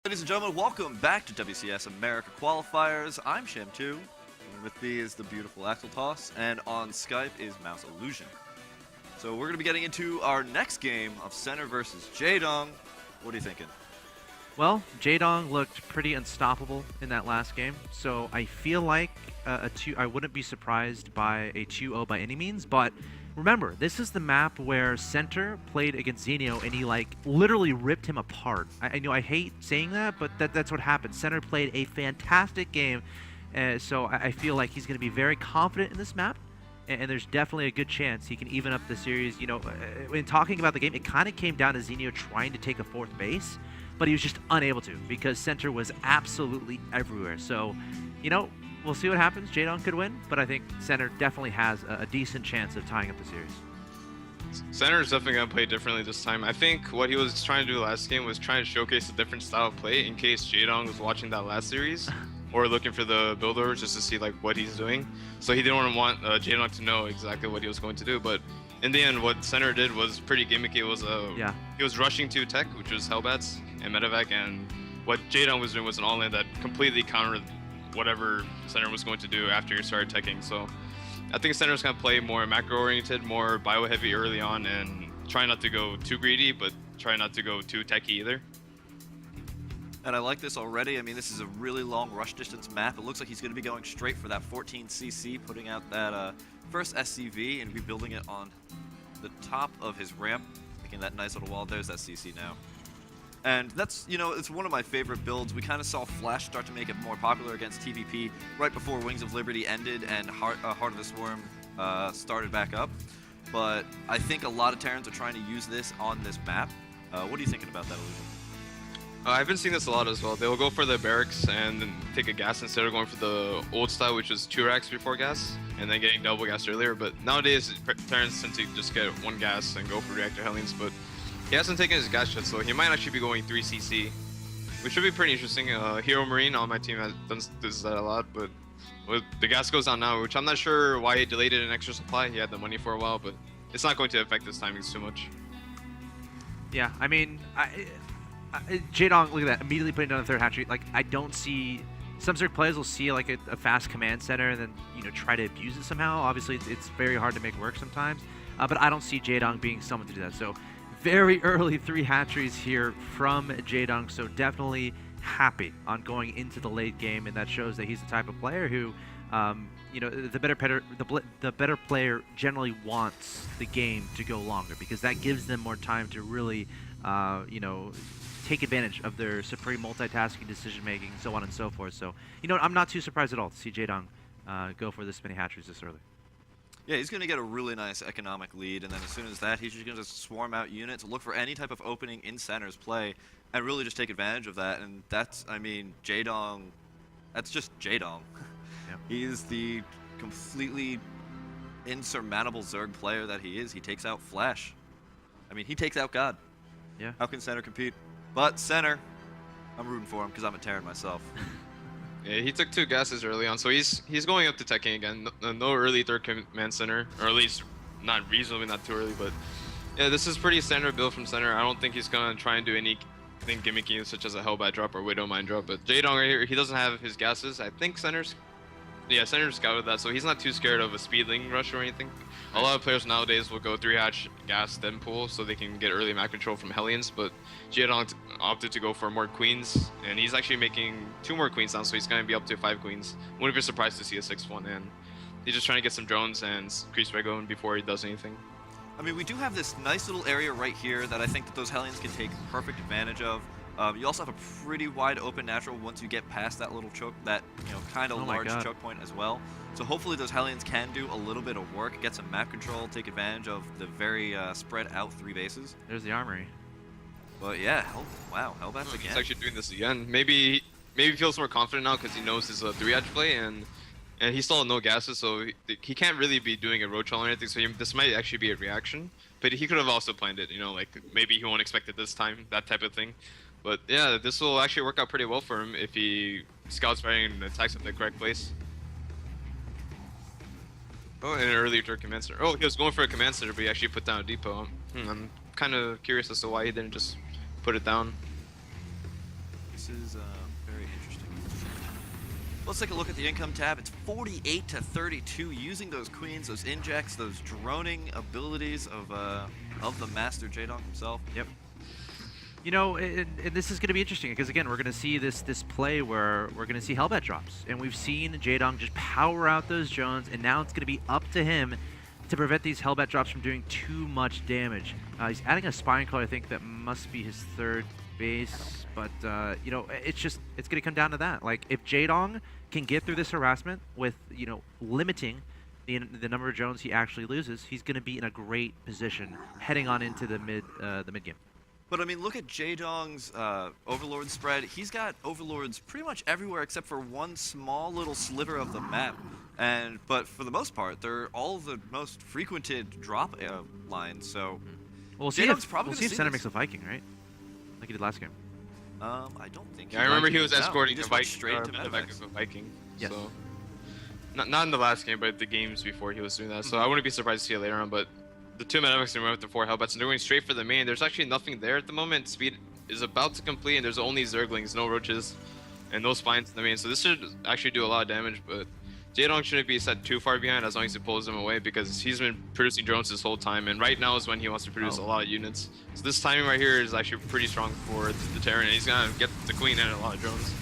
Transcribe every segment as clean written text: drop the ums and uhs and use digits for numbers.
Ladies and gentlemen, welcome back to WCS America Qualifiers. I'm Sham2, and with me is the beautiful Axel Toss, and on Skype is Mouse Illusion. So we're going to be getting into our next game of Center versus Jaedong. What are you thinking? Well, Jaedong looked pretty unstoppable in that last game, so I feel like I wouldn't be surprised by a 2-0 by any means, but remember, this is the map where Center played against Xenio and he literally ripped him apart. I know I hate saying that, but that's what happened. Center played a fantastic game, so I feel like he's going to be very confident in this map. And there's definitely a good chance he can even up the series. You know, in talking about the game, it kind of came down to Xenio trying to take a fourth base, but he was just unable to because Center was absolutely everywhere. So, you know, we'll see what happens. Jaedong could win, but I think Center definitely has a decent chance of tying up the series. Center is definitely going to play differently this time. I think what he was trying to do last game was trying to showcase a different style of play in case Jaedong was watching that last series or looking for the builder just to see like what he's doing. So he didn't want Jaedong to know exactly what he was going to do. But in the end, what Center did was pretty gimmicky. It was he was rushing to tech, which was Hellbats and Medevac, and what Jaedong was doing was an all-in that completely countered whatever Center was going to do after he started teching. So I think Center's going to play more macro-oriented, more bio-heavy early on, and try not to go too greedy, but try not to go too techy either. And I like this already. I mean, this is a really long rush distance map. It looks like he's going to be going straight for that 14cc, putting out that first SCV and rebuilding it on the top of his ramp, making that nice little wall. There's that CC now. And that's, you know, it's one of my favorite builds. We kind of saw Flash start to make it more popular against TVP right before Wings of Liberty ended and Heart of the Swarm started back up. But I think a lot of Terrans are trying to use this on this map. What are you thinking about that, Illusion? I've been seeing this a lot as well. They'll go for the barracks and then take a gas instead of going for the old style, which was 2 racks before gas, and then getting double gas earlier. But nowadays, Terrans tend to just get 1 gas and go for reactor Hellions. But he hasn't taken his gas yet, so he might actually be going 3cc, which should be pretty interesting. Hero Marine on my team does that a lot, but the gas goes down now, which I'm not sure why he delayed it an extra supply. He had the money for a while, but it's not going to affect his timings too much. Yeah, I mean, Jaedong, look at that, immediately putting down the third hatchery. Like, I don't see... Some Zerg players will see like a fast command center and then, you know, try to abuse it somehow. Obviously, it's very hard to make work sometimes, but I don't see Jaedong being someone to do that. So, very early 3 hatcheries here from Jaedong, so definitely happy on going into the late game, and that shows that he's the type of player who, you know, the better player generally wants the game to go longer because that gives them more time to really, you know, take advantage of their supreme multitasking, decision-making, so on and so forth. So, you know, I'm not too surprised at all to see Jaedong go for this many hatcheries this early. Yeah, he's going to get a really nice economic lead, and then as soon as that, he's just going to swarm out units, look for any type of opening in Center's play, and really just take advantage of that. And that's, I mean, Jaedong, that's just Jaedong. Yep. He is the completely insurmountable Zerg player that he is. He takes out Flash. I mean, he takes out God. Yeah. How can Center compete? But Center, I'm rooting for him because I'm a Terran myself. Yeah, he took 2 gases early on, so he's going up to teching again. No early third command center, or at least not reasonably, not too early. But yeah, this is pretty standard build from Center. I don't think he's gonna try and do anything gimmicky such as a Hellbat drop or Widow Mine drop. But Jaedong right here, he doesn't have his gases. I think Center's scouted that, so he's not too scared of a speedling rush or anything. A lot of players nowadays will go 3 hatch, gas, then pull, so they can get early map control from Hellions, but Jaedong opted to go for more queens, and he's actually making 2 more queens now, so he's going to be up to 5 queens. Wouldn't be surprised to see a 6th1, and he's just trying to get some drones and increase red going before he does anything. I mean, we do have this nice little area right here that I think that those Hellions can take perfect advantage of. You also have a pretty wide open natural once you get past that little choke, that, you know, kind of large choke point as well. So hopefully those Hellions can do a little bit of work, get some map control, take advantage of the very spread out 3 bases. There's the armory. But yeah, wow, Hellbats again. He's actually doing this again. Maybe he feels more confident now because he knows his 3 hatch play, and he still has no gases, so he can't really be doing a road troll or anything. So this might actually be a reaction, but he could have also planned it. You know, like maybe he won't expect it this time, that type of thing. But yeah, this will actually work out pretty well for him if he scouts right and attacks in the correct place. Oh, and an earlier command center. Oh, he was going for a command center, but he actually put down a depot. I'm kind of curious as to why he didn't just put it down. This is very interesting. Let's take a look at the income tab. It's 48 to 32, using those queens, those injects, those droning abilities of the master Jaedong himself. Yep. You know, and this is going to be interesting because again, we're going to see this play where we're going to see Hellbat drops, and we've seen Jaedong just power out those drones, and now it's going to be up to him to prevent these Hellbat drops from doing too much damage. He's adding a spine call, I think that must be his third base, but you know, it's going to come down to that. Like, if Jaedong can get through this harassment with, you know, limiting the number of drones he actually loses, he's going to be in a great position heading on into the mid game. But I mean, look at Jaedong's Overlord spread. He's got Overlords pretty much everywhere except for one small little sliver of the map. But for the most part, they're all the most frequented drop lines. So we'll see if Center makes a Viking, right? Like he did last game. I don't think. Yeah, I remember he was no, escorting he just a went Viking, straight to Medivacs. a Viking. Yes. So not in the last game, but the games before he was doing that. So I wouldn't be surprised to see it later on. But the 2 Medivacs and with the 4 Hellbats, and they're going straight for the main. There's actually nothing there at the moment. Speed is about to complete, and there's only Zerglings, no Roaches, and no Spines in the main. So this should actually do a lot of damage, but Jaedong shouldn't be set too far behind as long as he pulls them away, because he's been producing drones this whole time, and right now is when he wants to produce a lot of units. So this timing right here is actually pretty strong for the Terran, and he's gonna get the Queen and a lot of drones.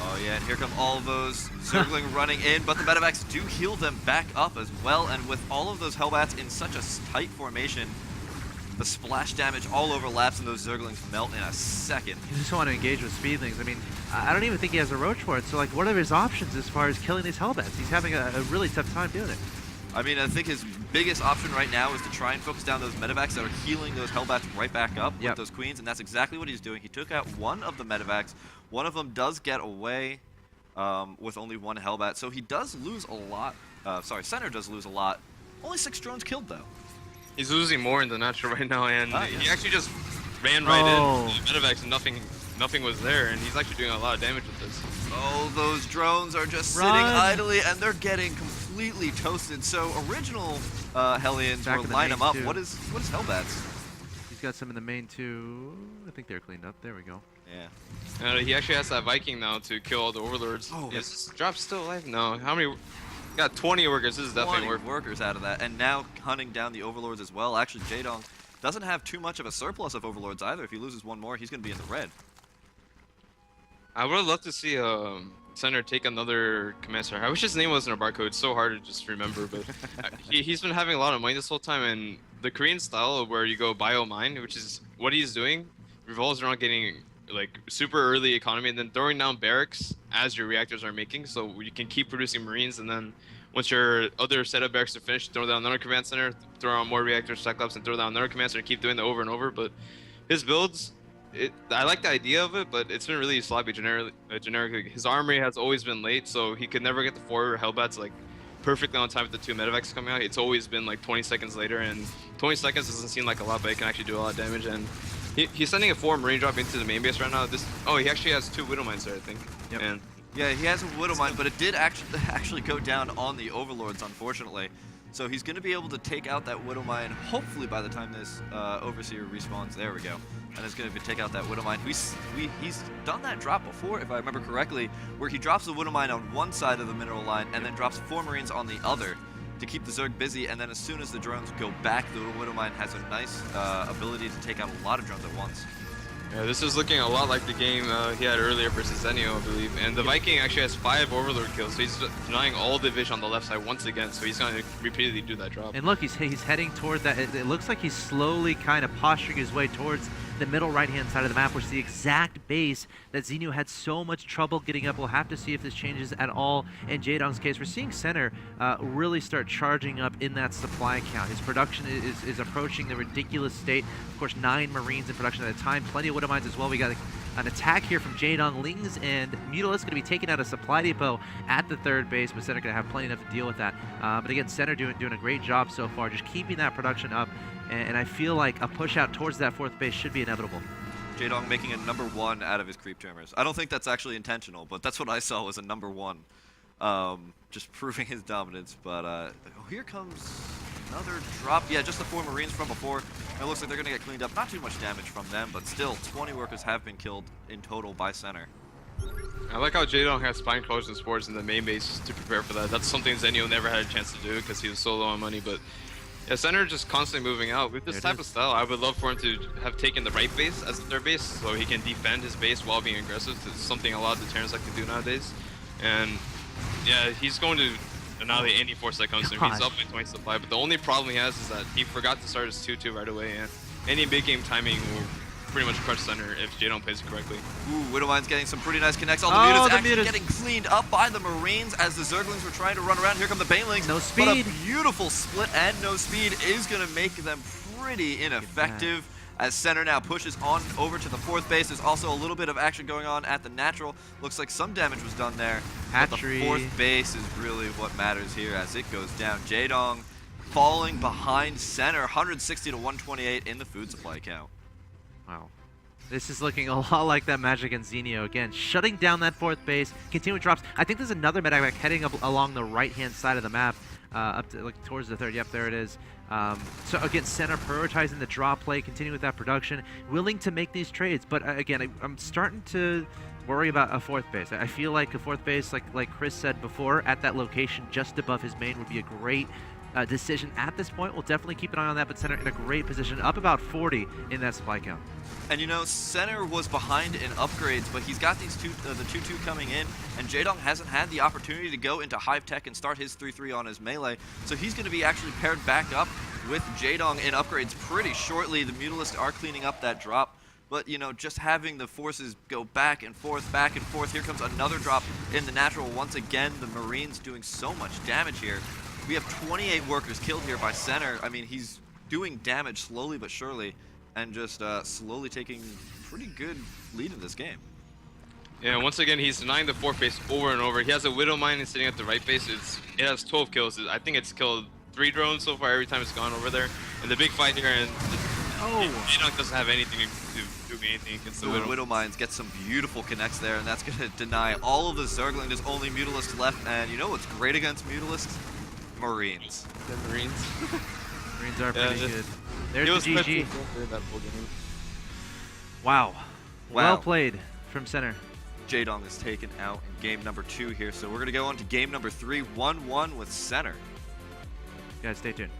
Oh yeah, and here come all of those Zergling running in, but the Medivacs do heal them back up as well, and with all of those Hellbats in such a tight formation, the splash damage all overlaps and those Zerglings melt in a second. You just want to engage with Speedlings. I mean, I don't even think he has a Roach for it, so like, what are his options as far as killing these Hellbats? He's having a really tough time doing it. I mean, I think his biggest option right now is to try and focus down those Medivacs that are healing those Hellbats right back up with those Queens, and that's exactly what he's doing. He took out one of the Medivacs. One of them does get away with only one Hellbat, so he does lose a lot. Center does lose a lot. Only 6 drones killed, though. He's losing more in the natural right now, and he actually just ran right in the Medivacs, and nothing was there, and he's actually doing a lot of damage with this. Oh, those drones are just sitting idly, and they're getting completely toasted. So original Hellions will line them up. What is Hellbats? He's got some in the main too. I think they're cleaned up. There we go. Yeah. He actually has that Viking now to kill all the Overlords. Oh, is this drop still alive? No. How many? Got 20 workers. This is definitely 20 workers out of that, and now hunting down the Overlords as well. Actually, Jaedong doesn't have too much of a surplus of Overlords either. If he loses one more, he's going to be in the red. I would love to see Center take another command center. I wish his name wasn't a barcode. It's so hard to just remember, but he's been having a lot of money this whole time, and the Korean style where you go bio mine, which is what he's doing, revolves around getting like super early economy and then throwing down barracks as your reactors are making, so you can keep producing Marines, and then once your other set of barracks are finished, throw down another command center, throw out more reactors, Cyclops, and throw down another command center, keep doing that over and over. But his builds, I like the idea of it, but it's been really sloppy generically. His armory has always been late, so he could never get the 4 Hellbats like perfectly on time with the 2 Medivacs coming out. It's always been like 20 seconds later, and 20 seconds doesn't seem like a lot, but it can actually do a lot of damage. And he's sending a 4 Marine drop into the main base right now. He actually has 2 Widow Mines there, I think. Yep. And yeah, he has a Widow Mine, but it did actually go down on the Overlords, unfortunately. So he's going to be able to take out that Widow Mine, hopefully by the time this Overseer respawns. There we go. And it's going to take out that Widow Mine. He's done that drop before, if I remember correctly, where he drops the Widow Mine on one side of the mineral line and then drops 4 Marines on the other to keep the Zerg busy, and then as soon as the drones go back, the Widow Mine has a nice ability to take out a lot of drones at once. yeah, this is looking a lot like the game he had earlier versus Zenio, I believe. And the Viking actually has 5 Overlord kills, so he's denying all the vision on the left side once again, so he's going to repeatedly do that drop. And look, he's heading toward that. It looks like he's slowly kind of posturing his way towards the middle right-hand side of the map, which is the exact base that Zenio had so much trouble getting up. We'll have to see if this changes at all in Jaedong's case. We're seeing Center really start charging up in that supply count. His production is approaching the ridiculous state. Of course, 9 Marines in production at a time. Plenty of Widow Mines as well. We got an attack here from Jaedong. Lings and Mutila's going to be taking out a supply depot at the 3rd base, but Center going to have plenty enough to deal with that. But again, Center doing a great job so far, just keeping that production up. And I feel like a push out towards that 4th base should be inevitable. Jaedong making a number 1 out of his creep trimmers. I don't think that's actually intentional, but that's what I saw was a number 1. Just proving his dominance. But here comes another drop. Yeah, just the 4 Marines from before. It looks like they're going to get cleaned up. Not too much damage from them, but still, 20 workers have been killed in total by center. I like how Jaedong has spine closures and sports in the main base to prepare for that. That's something Zenio never had a chance to do because he was so low on money, but yeah, center just constantly moving out. With this type of style, I would love for him to have taken the right base as the third base so he can defend his base while being aggressive. It's something a lot of the Terrans like to do nowadays. And yeah, he's going to annihilate any force that comes to him. He's up by 20 supply, but the only problem he has is that he forgot to start his 2-2 right away, and any big game timing will pretty much crush center if Jaedong plays it correctly. Ooh, Widowmine's getting some pretty nice connects. All the mutas actually getting cleaned up by the Marines as the Zerglings were trying to run around. Here come the Banelings. No speed. But a beautiful split and no speed is going to make them pretty ineffective as center now pushes on over to the 4th base. There's also a little bit of action going on at the natural. Looks like some damage was done there. But the 4th base is really what matters here as it goes down. Jaedong falling behind center, 160 to 128 in the food supply count. Wow. This is looking a lot like that Magic and Zenio. Again, shutting down that 4th base, continuing drops. I think there's another medevac heading up along the right-hand side of the map, up to, like, towards the 3rd. Yep, there it is. So again, center prioritizing the draw play, continuing with that production, willing to make these trades. But again, I'm starting to worry about a 4th base. I feel like a 4th base, like Chris said before, at that location just above his main would be a great decision at this point. We'll definitely keep an eye on that, but center in a great position, up about 40 in that supply count. And you know, center was behind in upgrades, but he's got these the 2-2 coming in, and Jaedong hasn't had the opportunity to go into Hive Tech and start his 3-3 on his melee. So he's going to be actually paired back up with Jaedong in upgrades pretty shortly. The Mutalisks are cleaning up that drop. But, you know, just having the forces go back and forth. Here comes another drop in the natural. Once again, the Marines doing so much damage here. We have 28 workers killed here by center. I mean, he's doing damage slowly but surely and just slowly taking pretty good lead in this game. Yeah, once again, he's denying the 4th base over and over. He has a Widow Mine sitting at the right base. It has 12 kills. I think it's killed 3 drones so far every time it's gone over there. And the big fight here, and Jaedong doesn't have anything to do anything against the Widow Mines get some beautiful connects there, and that's going to deny all of the Zergling. There's only Mutalisks left, and you know what's great against Mutalisks? Marines. The Marines. Marines are pretty good. There's the GG. Wow. Well played from center. Jaedong is taken out in game number 2 here, so we're going to go on to game number 3, 1-1 with center. Guys, stay tuned.